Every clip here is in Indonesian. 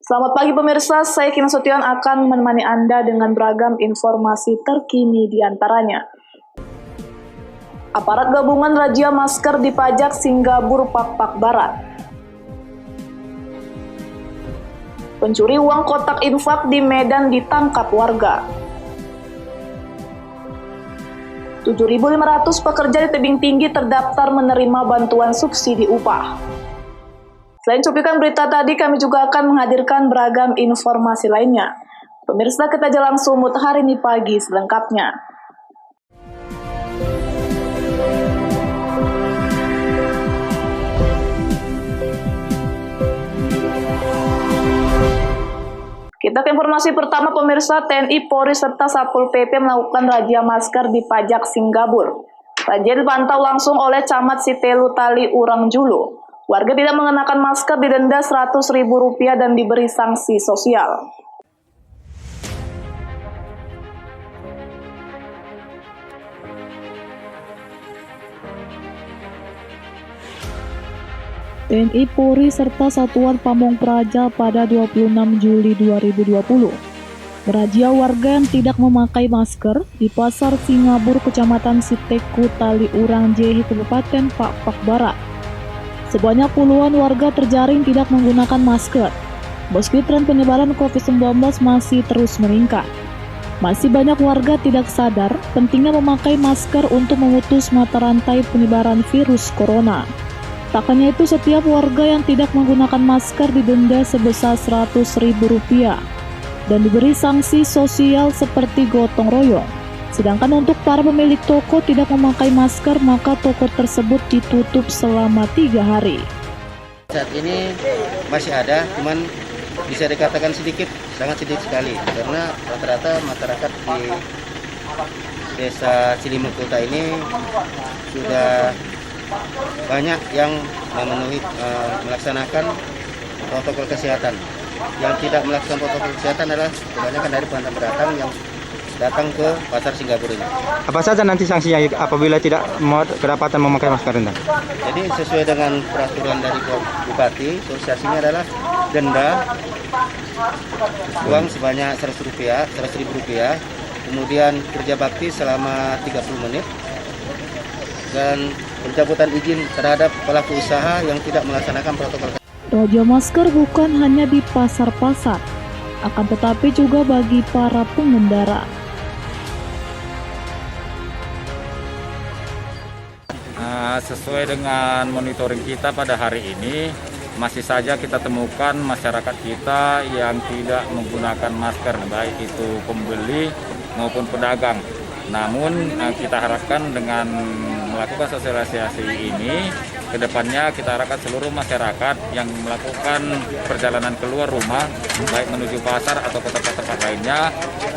Selamat pagi pemirsa, saya Kim Sution akan menemani Anda dengan beragam informasi terkini di antaranya. Aparat gabungan razia masker di pajak Singgabur Pak Barat. Pencuri uang kotak infak di Medan ditangkap warga. 7.500 pekerja di tebing tinggi terdaftar menerima bantuan subsidi upah. Selain cuplikan berita tadi, kami juga akan menghadirkan beragam informasi lainnya. Pemirsa, kita jalan sumut hari ini pagi selengkapnya. Kita ke informasi pertama pemirsa, TNI, Polri, serta Satpol PP melakukan razia masker di pajak Singgabur. Razia dipantau langsung oleh Camat Sitelu Tali Urang Julu. Warga tidak mengenakan masker didenda Rp100.000 dan diberi sanksi sosial. TNI, Polri, serta Satuan Pamong Praja pada 26 Juli 2020 merazia warga yang tidak memakai masker di Pasar Singgabur, Kecamatan Siteku, Tali Urang Jehi, Kabupaten Pak Barat. Sebanyak puluhan warga terjaring tidak menggunakan masker. Meski tren penyebaran COVID-19 masih terus meningkat, masih banyak warga tidak sadar pentingnya memakai masker untuk memutus mata rantai penyebaran virus corona. Tak hanya itu, setiap warga yang tidak menggunakan masker didenda sebesar Rp100.000 dan diberi sanksi sosial seperti gotong royong. Sedangkan untuk para pemilik toko tidak memakai masker, maka toko tersebut ditutup selama 3 hari. Saat ini masih ada, cuman bisa dikatakan sedikit, sangat sedikit sekali. Karena rata-rata masyarakat di desa Cilimut Kota ini sudah banyak yang memenuhi melaksanakan protokol kesehatan. Yang tidak melaksanakan protokol kesehatan adalah kebanyakan dari pendatang yang datang ke Pasar Singgabur ini. Apa saja nanti sanksinya apabila tidak kedapatan memakai masker rendah? Jadi sesuai dengan peraturan dari Bupati, sanksinya adalah denda uang sebanyak Rp100.000, kemudian kerja bakti selama 30 menit, dan pencabutan izin terhadap pelaku usaha yang tidak melaksanakan protokol. Razia masker bukan hanya di pasar-pasar, akan tetapi juga bagi para pengendara. Sesuai dengan monitoring kita pada hari ini, masih saja kita temukan masyarakat kita yang tidak menggunakan masker, baik itu pembeli maupun pedagang. Namun kita harapkan dengan melakukan sosialisasi ini, kedepannya kita harapkan seluruh masyarakat yang melakukan perjalanan keluar rumah, baik menuju pasar atau ke tempat-tempat lainnya,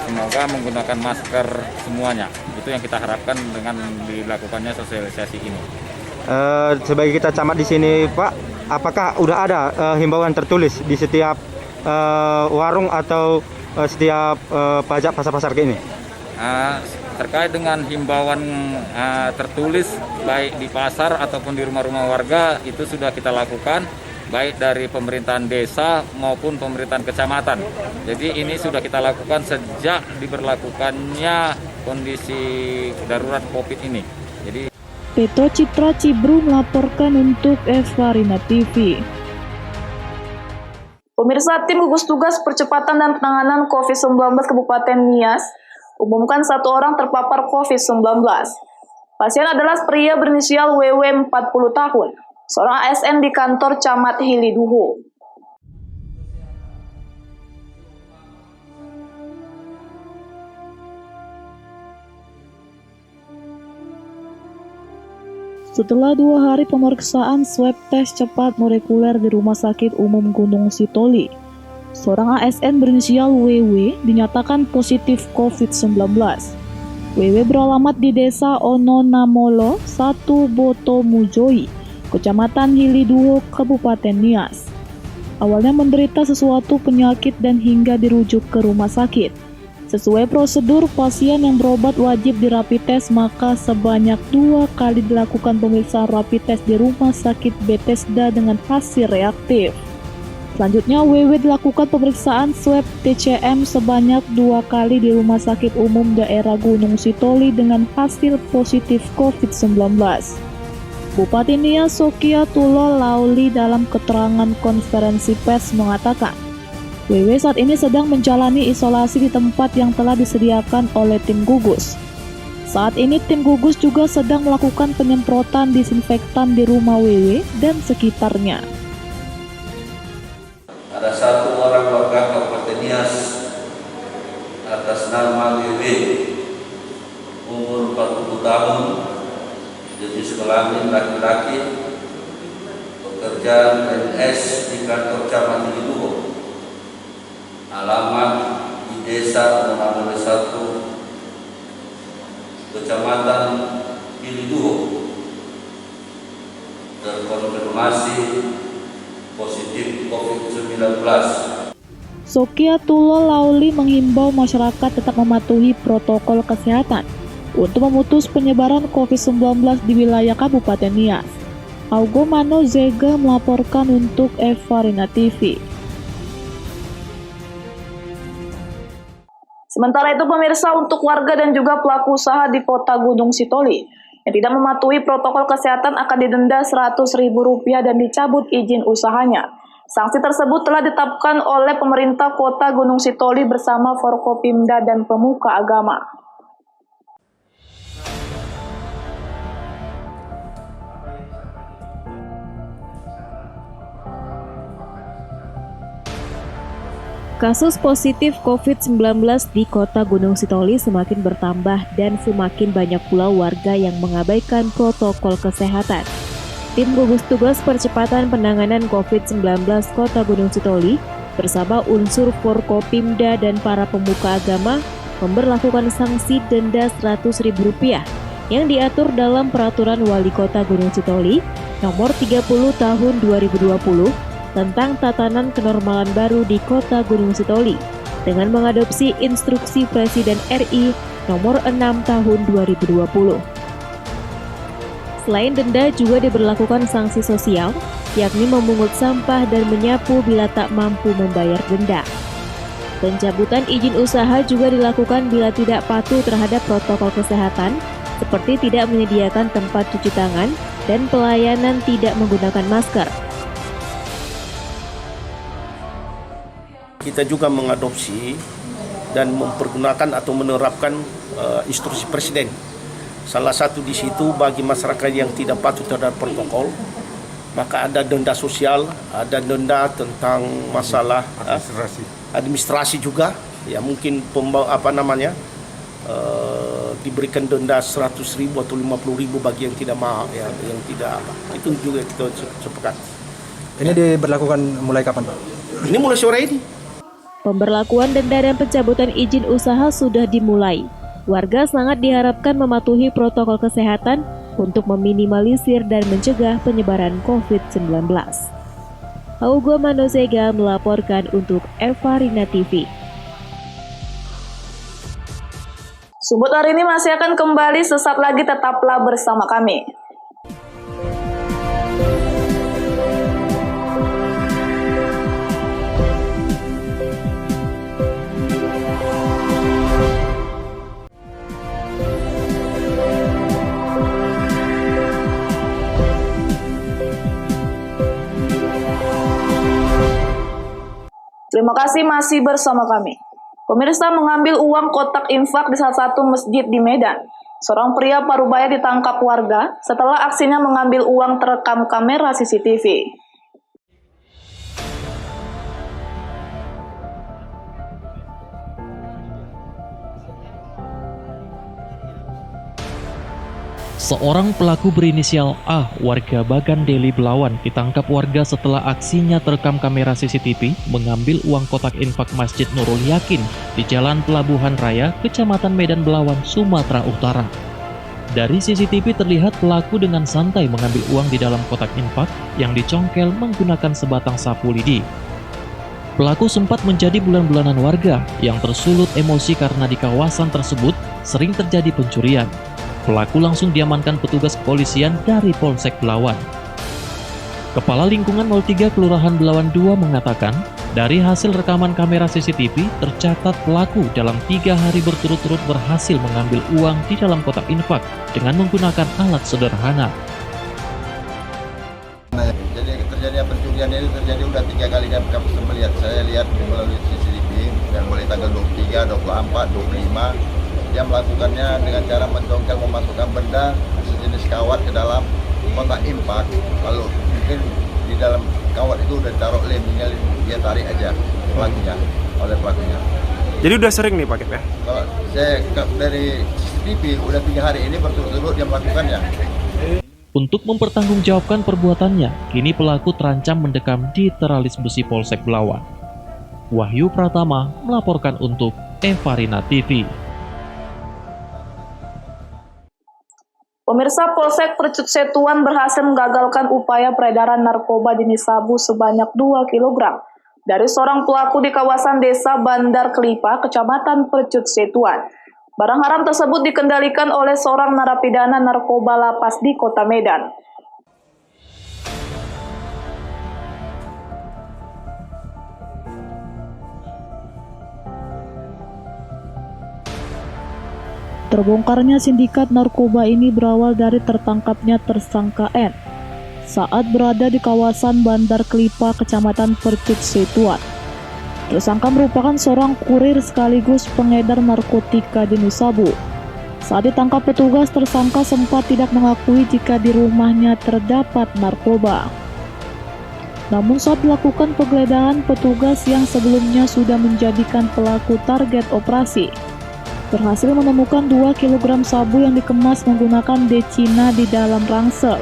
semoga menggunakan masker semuanya. Itu yang kita harapkan dengan dilakukannya sosialisasi ini. Sebagai kita camat di sini, Pak, apakah udah ada himbauan tertulis di setiap warung atau setiap pajak pasar-pasar kayak ini? Terkait dengan himbauan tertulis baik di pasar ataupun di rumah-rumah warga, itu sudah kita lakukan baik dari pemerintahan desa maupun pemerintahan kecamatan. Jadi ini sudah kita lakukan sejak diberlakukannya kondisi darurat COVID ini. Jadi Petro Citra Cibru melaporkan untuk Evarina TV. Pemirsa, tim gugus tugas percepatan dan penanganan COVID-19 Kabupaten Nias umumkan 1 orang terpapar COVID-19. Pasien adalah pria berinisial WW 40 tahun, seorang ASN di kantor Camat Hiliduho. Setelah 2 hari pemeriksaan swab tes cepat molekuler di Rumah Sakit Umum Gunung Sitoli, seorang ASN berinisial WW dinyatakan positif COVID-19. WW beralamat di Desa Ononamolo, 1 Boto Mujoi, Kecamatan Hiliduho, Kabupaten Nias. Awalnya menderita sesuatu penyakit dan hingga dirujuk ke rumah sakit. Sesuai prosedur, pasien yang berobat wajib di rapid test, maka sebanyak 2 kali dilakukan pemeriksaan rapid test di Rumah Sakit Bethesda dengan hasil reaktif. Selanjutnya, WW dilakukan pemeriksaan swab TCM sebanyak 2 kali di Rumah Sakit Umum Daerah Gunung Sitoli dengan hasil positif COVID-19. Bupati Nias Sokiatullah Lauli dalam keterangan konferensi pers mengatakan, WW saat ini sedang menjalani isolasi di tempat yang telah disediakan oleh tim gugus. Saat ini tim gugus juga sedang melakukan penyemprotan disinfektan di rumah WW dan sekitarnya. Ada 1 orang warga Kabupaten Nias atas nama WW, umur 40 tahun, jenis kelamin laki-laki, pekerjaan PNS di kantor camat Giliduho, alamat di Desa Menamule 1, Kecamatan Giliduho, terkonfirmasi positif COVID-19. Sokiatullah Lauli menghimbau masyarakat tetap mematuhi protokol kesehatan untuk memutus penyebaran COVID-19 di wilayah Kabupaten Nias. Augo Mano Zega melaporkan untuk Evarina TV. Sementara itu pemirsa, untuk warga dan juga pelaku usaha di Kota Gunung Sitoli yang tidak mematuhi protokol kesehatan akan didenda Rp100.000 dan dicabut izin usahanya. Sanksi tersebut telah ditetapkan oleh pemerintah Kota Gunung Sitoli bersama Forkopimda dan pemuka agama. Kasus positif COVID-19 di Kota Gunung Sitoli semakin bertambah dan semakin banyak pula warga yang mengabaikan protokol kesehatan. Tim gugus tugas percepatan penanganan COVID-19 Kota Gunung Sitoli bersama unsur Forkopimda dan para pemuka agama memberlakukan sanksi denda Rp100.000 yang diatur dalam Peraturan Wali Kota Gunung Sitoli Nomor 30 Tahun 2020 tentang tatanan kenormalan baru di Kota Gunung Sitoli dengan mengadopsi Instruksi Presiden RI Nomor 6 Tahun 2020. Selain denda juga diberlakukan sanksi sosial, yakni memungut sampah dan menyapu bila tak mampu membayar denda. Pencabutan izin usaha juga dilakukan bila tidak patuh terhadap protokol kesehatan, seperti tidak menyediakan tempat cuci tangan dan pelayanan tidak menggunakan masker. Kita juga mengadopsi dan mempergunakan atau menerapkan instruksi Presiden. Salah satu di situ bagi masyarakat yang tidak patuh terhadap protokol, maka ada denda sosial, ada denda tentang masalah administrasi juga. Ya mungkin diberikan denda 100.000 atau 50.000 bagi yang tidak mau, ya, yang tidak apa. Itu juga kita sepakat. Ini diberlakukan mulai kapan, Pak? Ini mulai sore ini. Pemberlakuan denda dan pencabutan izin usaha sudah dimulai. Warga sangat diharapkan mematuhi protokol kesehatan untuk meminimalisir dan mencegah penyebaran COVID-19. Augo Manosega melaporkan untuk Evarina TV. Sumber hari ini masih akan kembali sesaat lagi, tetaplah bersama kami. Terima kasih masih bersama kami. Pemirsa, mengambil uang kotak infak di salah satu masjid di Medan. Seorang pria parubaya ditangkap warga setelah aksinya mengambil uang terekam kamera CCTV. Seorang pelaku berinisial A, warga Bagan Deli Belawan, ditangkap warga setelah aksinya terekam kamera CCTV mengambil uang kotak infak Masjid Nurul Yakin di Jalan Pelabuhan Raya, Kecamatan Medan Belawan, Sumatera Utara. Dari CCTV terlihat pelaku dengan santai mengambil uang di dalam kotak infak yang dicongkel menggunakan sebatang sapu lidi. Pelaku sempat menjadi bulan-bulanan warga yang tersulut emosi karena di kawasan tersebut sering terjadi pencurian. Pelaku langsung diamankan petugas kepolisian dari Polsek Belawan. Kepala Lingkungan 03 Kelurahan Belawan 2 mengatakan, dari hasil rekaman kamera CCTV, tercatat pelaku dalam 3 hari berturut-turut berhasil mengambil uang di dalam kotak infak dengan menggunakan alat sederhana. Jadi terjadi pencurian ini terjadi udah 3 kali kami melihat. Saya lihat melalui CCTV dan mulai tanggal 23, 24, 25 dia melakukannya dengan cara mencongkel memasukkan benda sejenis kawat ke dalam kotak infak. Lalu mungkin di dalam kawat itu udah taruh lem, tinggal dia tarik aja oleh pelakunya. Jadi udah sering nih Pak ya? Kalau saya dari CCTV udah 3 hari ini berturut-turut dia melakukannya. Untuk mempertanggungjawabkan perbuatannya, kini pelaku terancam mendekam di teralis besi Polsek Belawan. Wahyu Pratama melaporkan untuk Evarina TV. Pemirsa, Polsek Percut Setuan berhasil menggagalkan upaya peredaran narkoba jenis sabu sebanyak 2 kg dari seorang pelaku di kawasan Desa Bandar Kelipa, Kecamatan Percut Setuan. Barang haram tersebut dikendalikan oleh seorang narapidana narkoba lapas di Kota Medan. Terbongkarnya sindikat narkoba ini berawal dari tertangkapnya tersangka N saat berada di kawasan Bandar Kelipa, Kecamatan Percut Setuan. Tersangka merupakan seorang kurir sekaligus pengedar narkotika jenis sabu. Saat ditangkap petugas, tersangka sempat tidak mengakui jika di rumahnya terdapat narkoba. Namun saat dilakukan penggeledahan, petugas yang sebelumnya sudah menjadikan pelaku target operasi berhasil menemukan 2 kg sabu yang dikemas menggunakan decina di dalam ransel.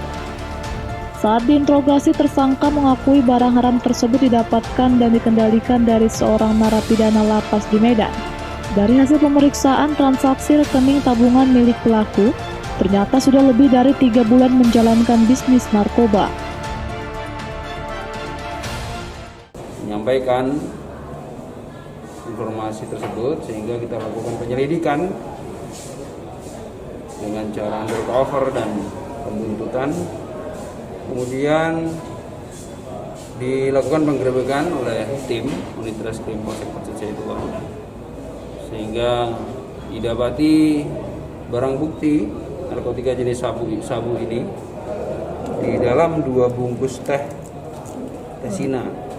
Saat diinterogasi, tersangka mengakui barang haram tersebut didapatkan dan dikendalikan dari seorang narapidana lapas di Medan. Dari hasil pemeriksaan transaksi rekening tabungan milik pelaku, ternyata sudah lebih dari 3 bulan menjalankan bisnis narkoba. Menyampaikan informasi tersebut sehingga kita lakukan penyelidikan dengan cara undercover dan pembuntutan, kemudian dilakukan penggerebekan oleh tim unit Reskrim Polsek Percut Setuan sehingga didapati barang bukti narkotika jenis sabu ini di dalam 2 bungkus teh Sina.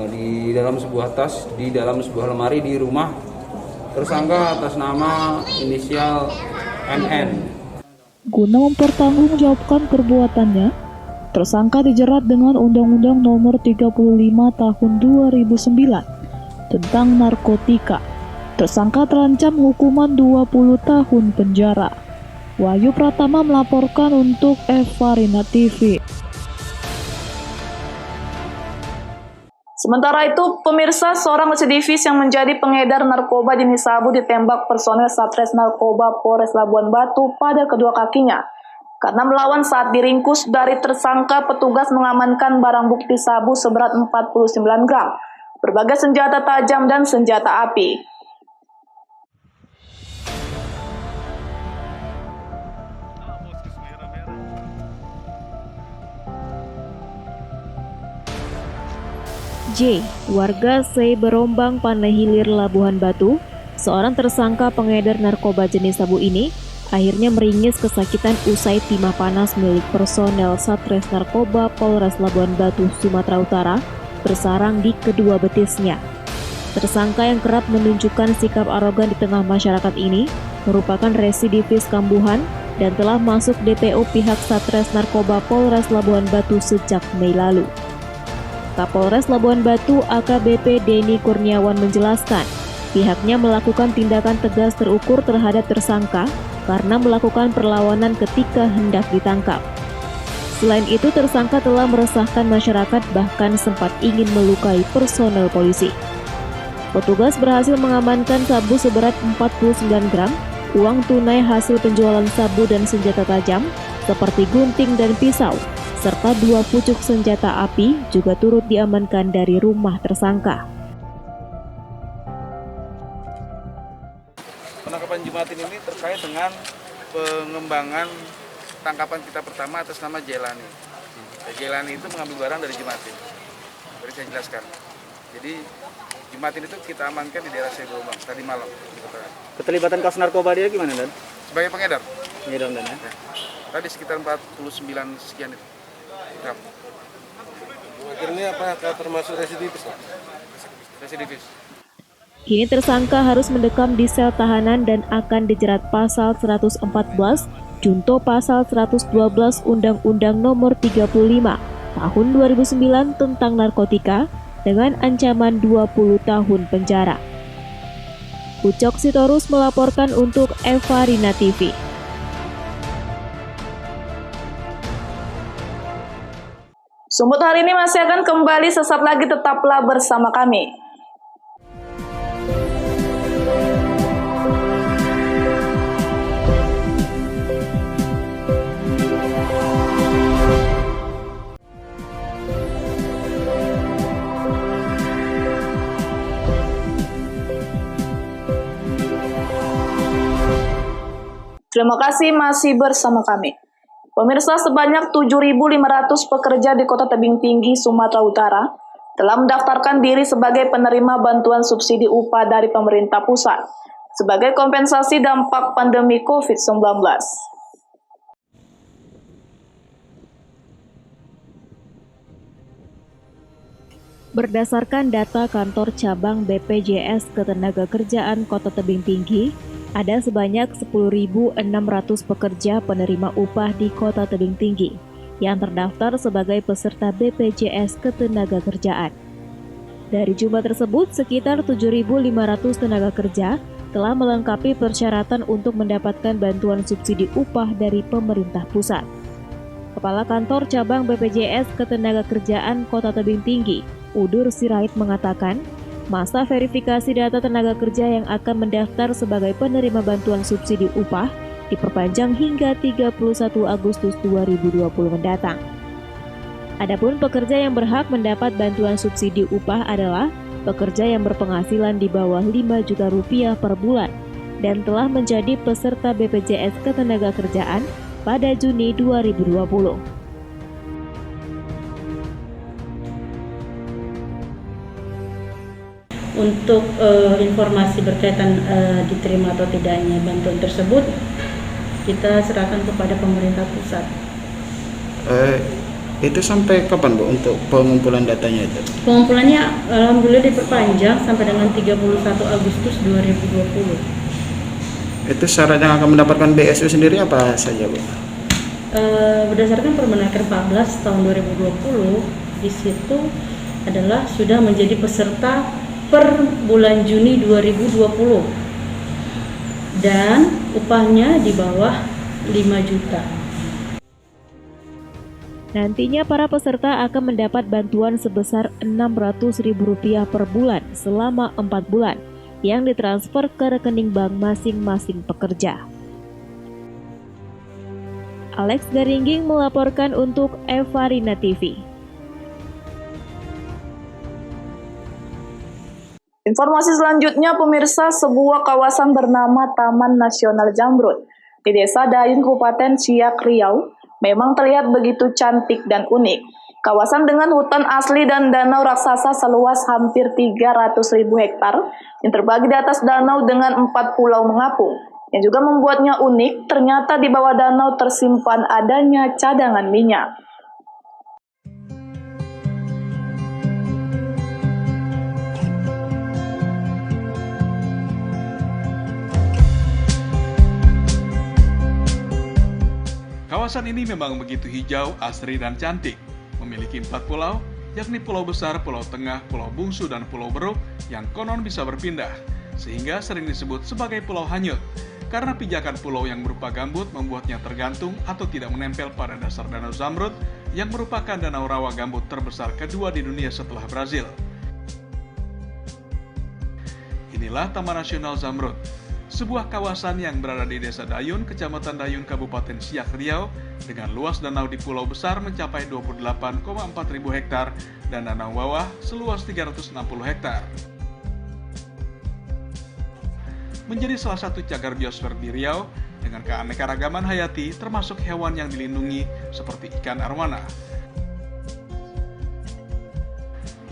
Di dalam sebuah tas, di dalam sebuah lemari di rumah tersangka atas nama inisial NN. Guna mempertanggungjawabkan perbuatannya, tersangka dijerat dengan Undang-Undang Nomor 35 Tahun 2009 tentang narkotika. Tersangka terancam hukuman 20 tahun penjara. Wahyu Pratama melaporkan untuk Evarina TV. Sementara itu, pemirsa, seorang residivis yang menjadi pengedar narkoba jenis sabu ditembak personel Satres Narkoba Polres Labuan Batu pada kedua kakinya. Karena melawan saat diringkus, dari tersangka petugas mengamankan barang bukti sabu seberat 49 gram, berbagai senjata tajam dan senjata api. J, warga Berombang Panai Hilir Labuhan Batu, seorang tersangka pengedar narkoba jenis sabu ini akhirnya meringis kesakitan usai timah panas milik personel Satres Narkoba Polres Labuan Batu, Sumatera Utara bersarang di kedua betisnya. Tersangka yang kerap menunjukkan sikap arogan di tengah masyarakat ini merupakan residivis kambuhan dan telah masuk DPO pihak Satres Narkoba Polres Labuan Batu sejak Mei lalu. Kapolres Labuan Batu AKBP Denny Kurniawan menjelaskan, pihaknya melakukan tindakan tegas terukur terhadap tersangka karena melakukan perlawanan ketika hendak ditangkap. Selain itu, tersangka telah meresahkan masyarakat bahkan sempat ingin melukai personel polisi. Petugas berhasil mengamankan sabu seberat 49 gram, uang tunai hasil penjualan sabu dan senjata tajam seperti gunting dan pisau, serta 2 pucuk senjata api juga turut diamankan dari rumah tersangka. Penangkapan Jumatin ini terkait dengan pengembangan tangkapan kita pertama atas nama Jelani. Jailani itu mengambil barang dari Jumatin. Tadi saya jelaskan. Jadi Jumatin itu kita amankan di daerah Seberombang tadi malam. Keterlibatan kasus narkoba dia gimana, Dan? Sebagai pengedar. Pengedar, Dan, ya? Tadi sekitar 49 sekian itu. Gram. Akhirnya apa termasuk residivis? Residivis. Kini tersangka harus mendekam di sel tahanan dan akan dijerat pasal 114, junto pasal 112 Undang-Undang Nomor 35 Tahun 2009 tentang narkotika dengan ancaman 20 tahun penjara. Ucok Sitorus melaporkan untuk Eva Rina TV. Sumut hari ini masih akan kembali sesaat lagi, tetaplah bersama kami. Terima kasih masih bersama kami. Pemirsa, sebanyak 7.500 pekerja di Kota Tebing Tinggi, Sumatera Utara telah mendaftarkan diri sebagai penerima bantuan subsidi upah dari pemerintah pusat sebagai kompensasi dampak pandemi COVID-19. Berdasarkan data kantor cabang BPJS Ketenagakerjaan Kota Tebing Tinggi, ada sebanyak 10.600 pekerja penerima upah di Kota Tebing Tinggi yang terdaftar sebagai peserta BPJS Ketenagakerjaan. Dari jumlah tersebut, sekitar 7.500 tenaga kerja telah melengkapi persyaratan untuk mendapatkan bantuan subsidi upah dari pemerintah pusat. Kepala Kantor Cabang BPJS Ketenagakerjaan Kota Tebing Tinggi, Udur Sirait mengatakan, masa verifikasi data tenaga kerja yang akan mendaftar sebagai penerima bantuan subsidi upah diperpanjang hingga 31 Agustus 2020 mendatang. Adapun pekerja yang berhak mendapat bantuan subsidi upah adalah pekerja yang berpenghasilan di bawah 5 juta rupiah per bulan dan telah menjadi peserta BPJS Ketenagakerjaan pada Juni 2020. Untuk informasi berkaitan diterima atau tidaknya bantuan tersebut, kita serahkan kepada pemerintah pusat. Itu sampai kapan, Bu, untuk pengumpulan datanya itu? Pengumpulannya alhamdulillah diperpanjang sampai dengan 31 Agustus 2020. Itu syarat yang akan mendapatkan BSU sendiri apa saja, Bu? Berdasarkan Permenaker 14 tahun 2020, di situ adalah sudah menjadi peserta per bulan Juni 2020 dan upahnya di bawah 5 juta. Nantinya para peserta akan mendapat bantuan sebesar Rp600.000 per bulan selama 4 bulan yang ditransfer ke rekening bank masing-masing pekerja. Alex Garingging melaporkan untuk Eva Rina TV. Informasi selanjutnya, pemirsa, sebuah kawasan bernama Taman Nasional Zamrud di Desa Dayun, Kabupaten Siak, Riau, memang terlihat begitu cantik dan unik. Kawasan dengan hutan asli dan danau raksasa seluas hampir 300.000 hektar yang terbagi di atas danau dengan 4 pulau mengapung. Yang juga membuatnya unik, ternyata di bawah danau tersimpan adanya cadangan minyak. Kawasan ini memang begitu hijau, asri, dan cantik. Memiliki 4 pulau, yakni Pulau Besar, Pulau Tengah, Pulau Bungsu, dan Pulau Beruk yang konon bisa berpindah, sehingga sering disebut sebagai Pulau Hanyut. Karena pijakan pulau yang berupa gambut membuatnya tergantung atau tidak menempel pada dasar Danau Zamrud yang merupakan danau rawa gambut terbesar kedua di dunia setelah Brazil. Inilah Taman Nasional Zamrud, sebuah kawasan yang berada di Desa Dayun, Kecamatan Dayun, Kabupaten Siak, Riau, dengan luas danau di Pulau Besar mencapai 28,4 ribu hektar dan danau bawah seluas 360 hektar. Menjadi salah satu cagar biosfer di Riau dengan keanekaragaman hayati termasuk hewan yang dilindungi seperti ikan arwana.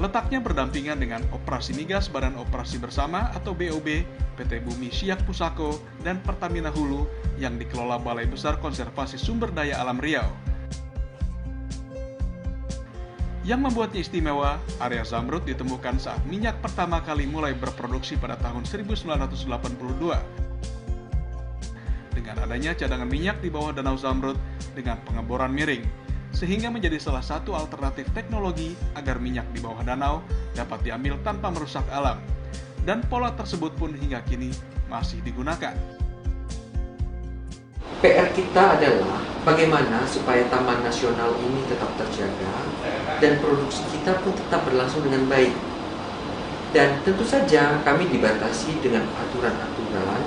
Letaknya berdampingan dengan Operasi Migas Badan Operasi Bersama atau BOB, PT Bumi Siak Pusako, dan Pertamina Hulu yang dikelola Balai Besar Konservasi Sumber Daya Alam Riau. Yang membuatnya istimewa, area Zamrud ditemukan saat minyak pertama kali mulai berproduksi pada tahun 1982. Dengan adanya cadangan minyak di bawah Danau Zamrud dengan pengeboran miring, sehingga menjadi salah satu alternatif teknologi agar minyak di bawah danau dapat diambil tanpa merusak alam. Dan pola tersebut pun hingga kini masih digunakan. PR kita adalah bagaimana supaya Taman Nasional ini tetap terjaga dan produksi kita pun tetap berlangsung dengan baik. Dan tentu saja kami dibatasi dengan aturan-aturan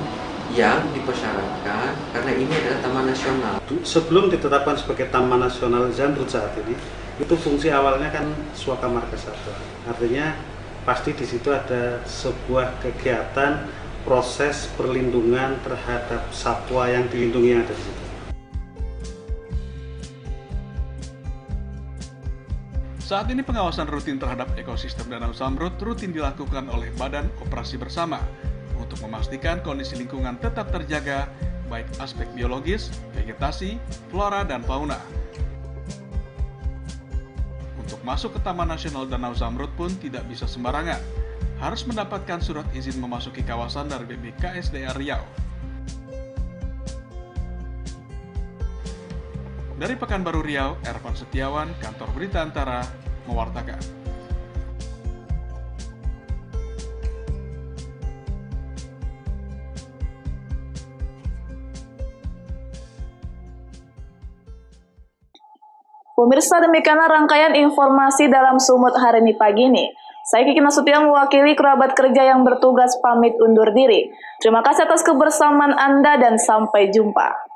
yang dipersyaratkan karena ini adalah Taman Nasional. Sebelum ditetapkan sebagai Taman Nasional Zamrud saat ini, itu fungsi awalnya kan Suaka Marga Satwa. Artinya pasti di situ ada sebuah kegiatan proses perlindungan terhadap satwa yang dilindungi yang ada di situ. Saat ini pengawasan rutin terhadap ekosistem Danau Zamrud rutin dilakukan oleh Badan Operasi Bersama untuk memastikan kondisi lingkungan tetap terjaga, baik aspek biologis, vegetasi, flora, dan fauna. Untuk masuk ke Taman Nasional Danau Zamrud pun tidak bisa sembarangan, harus mendapatkan surat izin memasuki kawasan dari BPKSDA Riau. Dari Pekanbaru Riau, Ervan Setiawan, Kantor Berita Antara, mewartakan. Pemirsa, demikianlah rangkaian informasi dalam Sumut hari ini pagi ini. Saya Kiki Nasution mewakili kerabat kerja yang bertugas pamit undur diri. Terima kasih atas kebersamaan Anda dan sampai jumpa.